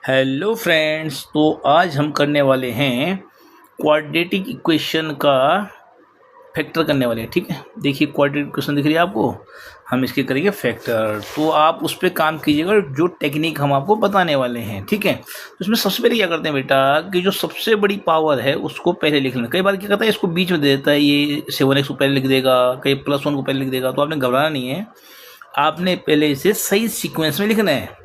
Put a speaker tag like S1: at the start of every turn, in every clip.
S1: Hello friends, तो आज हम करने वाले हैं क्वाड्रेटिक इक्वेशन का फैक्टर करने वाले हैं। ठीक है, देखिए क्वाड्रेटिक इक्वेशन दिख रही है आपको, हम इसके करेंगे फैक्टर। तो आप उस पर काम कीजिएगा जो टेक्निक हम आपको बताने वाले हैं। ठीक है, तो इसमें सबसे पहले क्या करते हैं बेटा कि जो सबसे बड़ी पावर है उसको पहले लिख लेना। कई बार क्या करता है इसको बीच में दे देता है, ये 7x को पहले लिख देगा, कई +1 को पहले लिख देगा। तो आपने घबराना नहीं है, आपने पहले इसे सही सीक्वेंस में लिखना है।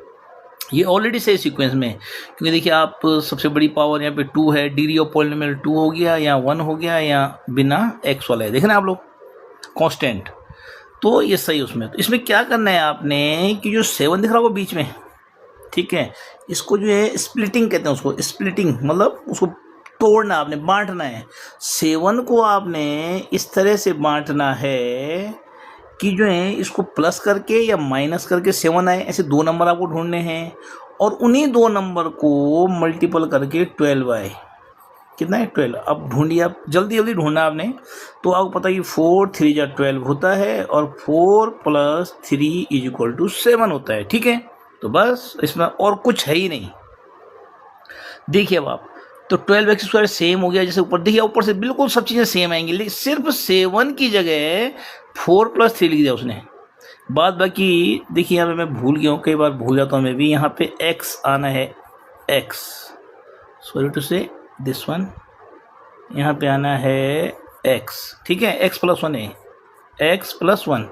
S1: ये ऑलरेडी सही सीक्वेंस में, क्योंकि देखिए आप सबसे बड़ी पावर यहाँ पे 2 है, डिग्री ऑफ पॉलिनोमियल 2 हो गया या 1 हो गया या बिना x वाला है, देखें ना आप लोग कांस्टेंट। तो ये सही उसमें। तो इसमें क्या करना है आपने कि जो 7 दिख रहा होगा बीच में, ठीक है, इसको जो है स्प्लिटिंग कहते हैं, उसको स्प्लिटिंग मतलब उसको तोड़ना, आपने बांटना है। 7 को आपने इस तरह से बांटना है कि जो है इसको प्लस करके या माइनस करके 7 आए, ऐसे 2 नंबर आपको ढूंढने हैं और उन्हीं 2 नंबर को मल्टीपल करके 12 आए। कितना है? 12। अब ढूंढिए, आप जल्दी जल्दी ढूंढना आपने। तो आपको पता है कि 4 3 जा 12 होता है और 4 + 3 = 7 होता है। ठीक है, तो बस इसमें और कुछ है ही नहीं। देखिए अब आप, तो 12x² सेम हो गया जैसे ऊपर, देखिए ऊपर से बिल्कुल सब चीज़ें सेम आएंगी, लेकिन सिर्फ 7 की जगह 4 + 3 लिख दिया उसने। बाद बाकी देखिए यहाँ पे मैं भूल गया हूँ, कई बार भूल जाता हूँ मैं भी। यहाँ पे x आना है, x, सॉरी टू से दिस वन, यहाँ पे आना है x। ठीक है, x + 1 है, x + 1।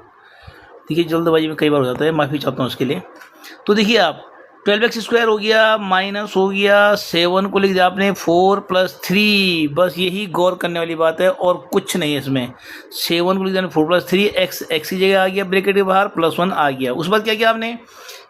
S1: देखिए जल्दबाजी में कई बार हो जाता है, माफ़ी चाहता हूँ उसके लिए। तो देखिए आप 12x² हो गया, माइनस हो गया 7 को लिख दिया आपने 4 + 3। बस यही गौर करने वाली बात है और कुछ नहीं है इसमें। 7 को लिख दिया 4 + 3, x की जगह आ गया ब्रैकेट के बाहर, +1 आ गया। उस बाद क्या किया आपने,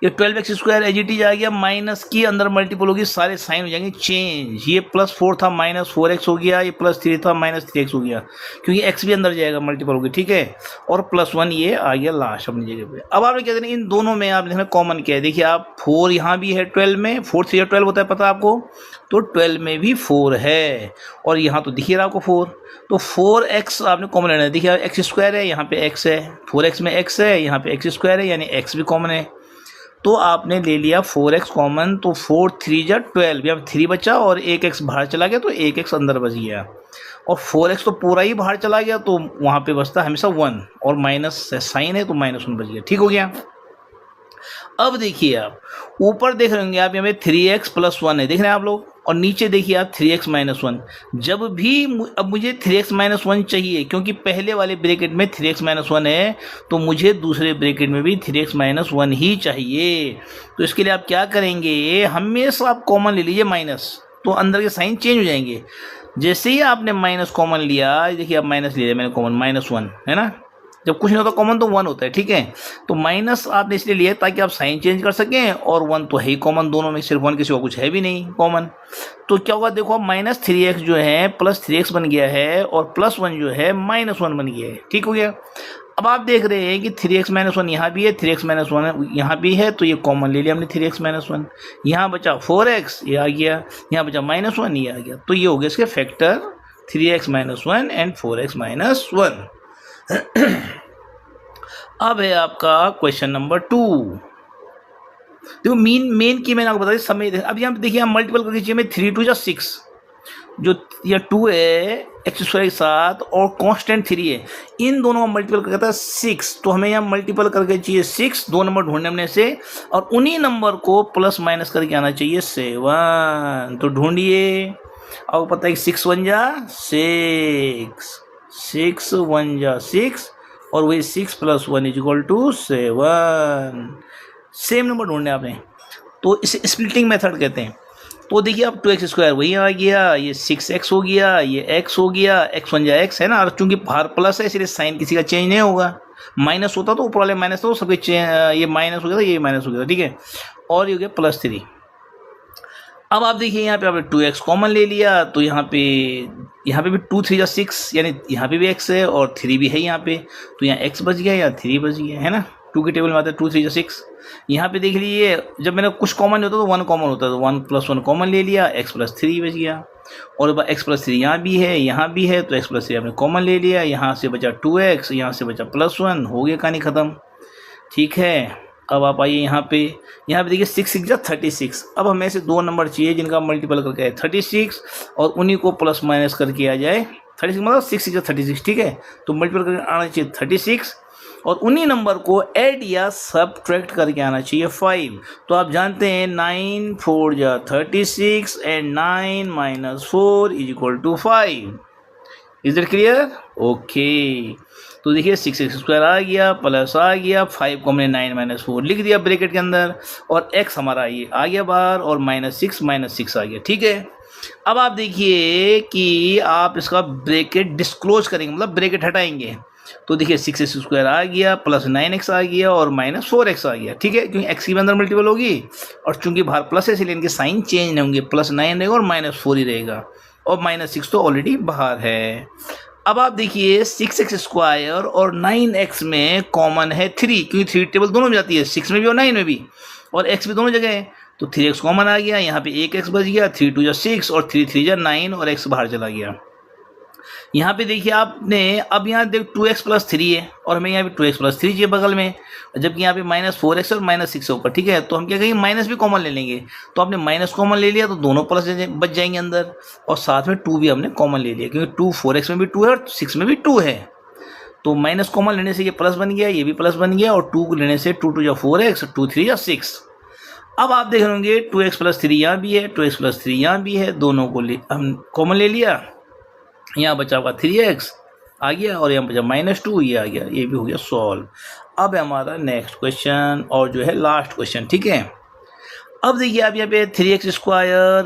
S1: ये 12x² एज इट इज आ गया, माइनस की अंदर मल्टीपल होगी, सारे साइन हो जाएंगे चेंज। ये +4 था, -4x हो गया, ये +3 था, -3x हो गया, क्योंकि x भी अंदर जाएगा, मल्टीपल होगी। ठीक है, और +1 ये आ गया लास्ट अपनी जगह पे। अब आपने क्या करना, इन दोनों में आप देखना कॉमन क्या है। देखिए आप 4 यहाँ भी है 12 में, 4 3 12 होता है, पता है आपको। तो 12 में भी 4 है और यहाँ तो दिखिए रहा आपको 4। तो 4x आपने कॉमन लेना है। देखिए x² है, यहाँ पे x है, 4x में x है, यहाँ पे x² है, यानी x भी कॉमन है। तो आपने ले लिया 4x कॉमन, तो 4 3 जा 12, यहाँ 3 बचा और एक x बाहर चला गया, तो एक x अंदर बच गया और 4x तो पूरा ही बाहर चला गया, तो वहाँ पे बचता हमेशा 1 और माइनस साइन है तो -1 बच गया। ठीक हो गया। अब देखिए आप ऊपर देख रहे होंगे आप, यहाँ पे 3x + 1 है, देख रहे हैं आप लोग, और नीचे देखिए आप 3x - 1। जब भी अब मुझे 3x - 1 चाहिए, क्योंकि पहले वाले ब्रैकेट में 3x - 1 है, तो मुझे दूसरे ब्रैकेट में भी 3x - 1 ही चाहिए। तो इसके लिए आप क्या करेंगे, हमेशा आप कॉमन ले लीजिए माइनस, तो अंदर के साइन चेंज हो जाएंगे। जैसे ही आपने माइनस कॉमन लिया, देखिए अब माइनस ले लिया मैंने कॉमन, -1 है ना, जब कुछ नहीं होता कॉमन तो 1 होता है। ठीक है, तो माइनस आपने इसलिए लिया ताकि आप साइन चेंज कर सकें, और 1 तो है ही कॉमन दोनों में, सिर्फ 1 के सिवा कुछ है भी नहीं कॉमन। तो क्या होगा, देखो अब -3x जो है +3x बन गया है और +1 जो है -1 बन गया है। ठीक हो गया। अब आप देख रहे हैं कि 3x - 1 यहाँ भी है, 3x - 1 यहाँ भी है, तो ये कॉमन ले लिया हमने 3x - 1। यहाँ बचा 4x, ये आ गया, यहाँ बचा -1, ये आ गया। तो ये हो गया इसके फैक्टर 3x - 1 एंड 4x - 1। अब है आपका क्वेश्चन नंबर 2। देखो मेन की मैंने आपको बता दी समय। अब यहाँ देखिए हम मल्टीपल करके चाहिए, में 3 2 जा 6, जो यह 2 है x² के साथ और कांस्टेंट 3 है, इन दोनों का मल्टीपल करके था 6। तो हमें यहाँ मल्टीपल करके चाहिए 6, 2 नंबर ढूंढने हमने से, और उन्हीं नंबर को प्लस माइनस करके आना चाहिए 7। तो ढूंढिए, आपको पता है कि 6 1 जा 6, 6 1 जा 6, और वही 6 + 1 = 7। सेम नंबर ढूंढने आपने, तो इसे स्प्लिटिंग मेथड कहते हैं। तो देखिए अब 2x² वही आ गया, ये 6x हो गया, ये x हो गया, x 1 जा x है ना, और चूंकि बाहर प्लस है इसलिए साइन किसी का चेंज नहीं होगा। माइनस होता तो ऊपर वाले माइनस, तो सबके ये माइनस हो गया था, ये माइनस हो गया था। ठीक है, और ये हो गया +3। अब आप देखिए यहाँ पे आपने 2x कॉमन ले लिया, तो यहाँ पे भी 2 3 जा 6, यानी यहाँ पे भी x है और 3 भी है यहाँ पे, तो यहाँ x बच गया या 3 बच गया, है ना। 2 के टेबल में आता है 2 3 जा 6। यहाँ पे देख लीजिए, जब मैंने कुछ कॉमन होता तो 1 कॉमन होता, तो 1 + 1 कॉमन ले लिया, x + 3 बच गया। और x + 3 यहाँ भी है, यहाँ भी है, तो x + 3 आपने कॉमन ले लिया, यहाँ से बचा 2x, यहाँ से बचा +1, हो गया कहानी ख़त्म। ठीक है, अब आप आइए यहाँ पे देखिए 6 6 जा 36। अब हमें ऐसे 2 नंबर चाहिए जिनका मल्टीपल करके आए 36 और उन्हीं को प्लस माइनस करके आ जाए 36 मतलब 6 6 जा 36, ठीक है। तो मल्टीपल करके आना चाहिए 36 और उन्हीं नंबर को ऐड या सबट्रैक्ट करके आना चाहिए 5। तो आप जानते हैं 9 4 जा 36 and 9 - 4 = 5। Is it clear? Okay. तो देखिए 6x² आ गया प्लस आ गया 5 को हमने 9 - 4 लिख दिया ब्रैकेट के अंदर और x हमारा ये आ गया बाहर और -6 आ गया, ठीक है। अब आप देखिए कि आप इसका ब्रैकेट डिस्क्लोज करेंगे, मतलब ब्रैकेट हटाएंगे। तो देखिए 6x² आ गया प्लस 9x आ गया और -4x आ गया, ठीक है, क्योंकि x की अंदर मल्टीपल होगी और चूंकि बाहर प्लस है इसलिए इनके साइन चेंज नहीं होंगे, +9 रहेगा और -4 ही रहेगा और -6 तो ऑलरेडी बाहर है। अब आप देखिए 6x² और 9x में कॉमन है 3, क्योंकि 3 टेबल दोनों में जाती है, 6 में भी और 9 में भी, और x भी दोनों जगह है। तो 3x कॉमन आ गया, यहाँ पे 1x बच गया, 3 2 जा 6 और 3 3 जा 9 और x बाहर चला गया। यहाँ पे देखिए आपने, अब यहाँ देख 2x + 3 है और हमें यहाँ पे 2x + 3 चाहिए बगल में, जबकि यहाँ पे -4x और -6 ऊपर, ठीक है। तो हम क्या कहेंगे माइनस भी कॉमन ले लेंगे। तो आपने माइनस कॉमन ले लिया तो दोनों प्लस बच जाएंगे अंदर और साथ में 2 भी हमने कॉमन ले लिया, क्योंकि 2 4x में भी 2 है और 6 में भी 2 है। तो माइनस कॉमन लेने से ये प्लस बन गया, ये भी प्लस बन गया और 2 लेने से 2 2 जा 4x, 2 3 जा 6। अब आप देख लेंगे 2x + 3 यहाँ भी है, 2x + 3 यहाँ भी है, दोनों को हम कॉमन ले लिया। यहाँ बचा हुआ 3x आ गया और यहाँ बचा -2, ये आ गया, ये भी हो गया सॉल्व। अब है हमारा नेक्स्ट क्वेश्चन और जो है लास्ट क्वेश्चन, ठीक है। अब देखिए आप यहाँ पे 3x²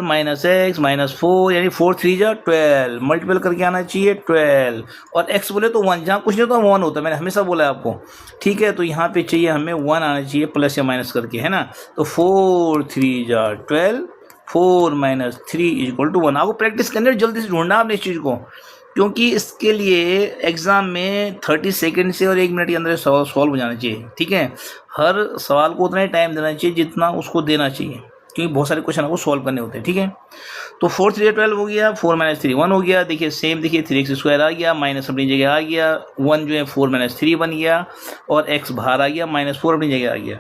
S1: -x -4 यानी 4 3 जा 12 मल्टीपल करके आना चाहिए 12 और x बोले तो 1, जहाँ कुछ नहीं होता 1 होता है, मैंने हमेशा बोला है आपको, ठीक है। तो यहाँ पे चाहिए हमें 1 आना चाहिए प्लस या माइनस करके, है ना। तो 4 3 जा 12 4 - 3 = 1। आपको प्रैक्टिस करनी है, जल्दी से ढूंढना आपने इस चीज़ को, क्योंकि इसके लिए एग्ज़ाम में 30 सेकंड से और 1 मिनट के अंदर सवाल सॉल्व हो जाना चाहिए, ठीक है। हर सवाल को उतना ही टाइम देना चाहिए जितना उसको देना चाहिए, क्योंकि बहुत सारे क्वेश्चन आपको सॉल्व करने होते हैं, ठीक है। तो 4 3 12 हो गया, 4 - 3 1 हो गया। देखिए सेम, देखिए 3x² आ गया, माइनस अपनी जगह आ गया, 1 जो है 4 - 3 बन गया और x बाहर आ गया, -4 अपनी जगह आ गया।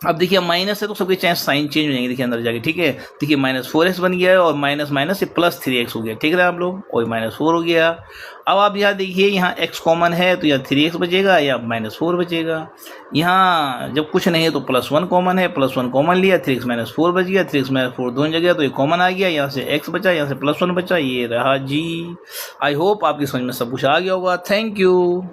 S1: अब देखिए माइनस है तो सबके चाहे साइन चेंज हो जाएंगे, देखिए अंदर जाके, ठीक है। देखिए -4x बन गया है और माइनस से +3x हो गया, ठीक है आप लोग, और -4 हो गया। अब आप यहाँ देखिए यहाँ x कॉमन है तो यहाँ 3x बचेगा या -4 बचेगा। यहाँ जब कुछ नहीं है तो +1 कॉमन है, +1 कॉमन लिया, 3x - 4 बच गया, 3x - 4 दोनों जगह तो ये कॉमन आ गया, यहाँ से x बचा, यहाँ से +1 बचा, ये रहा जी। आई होप आपकी समझ में सब कुछ आ गया होगा। Thank you.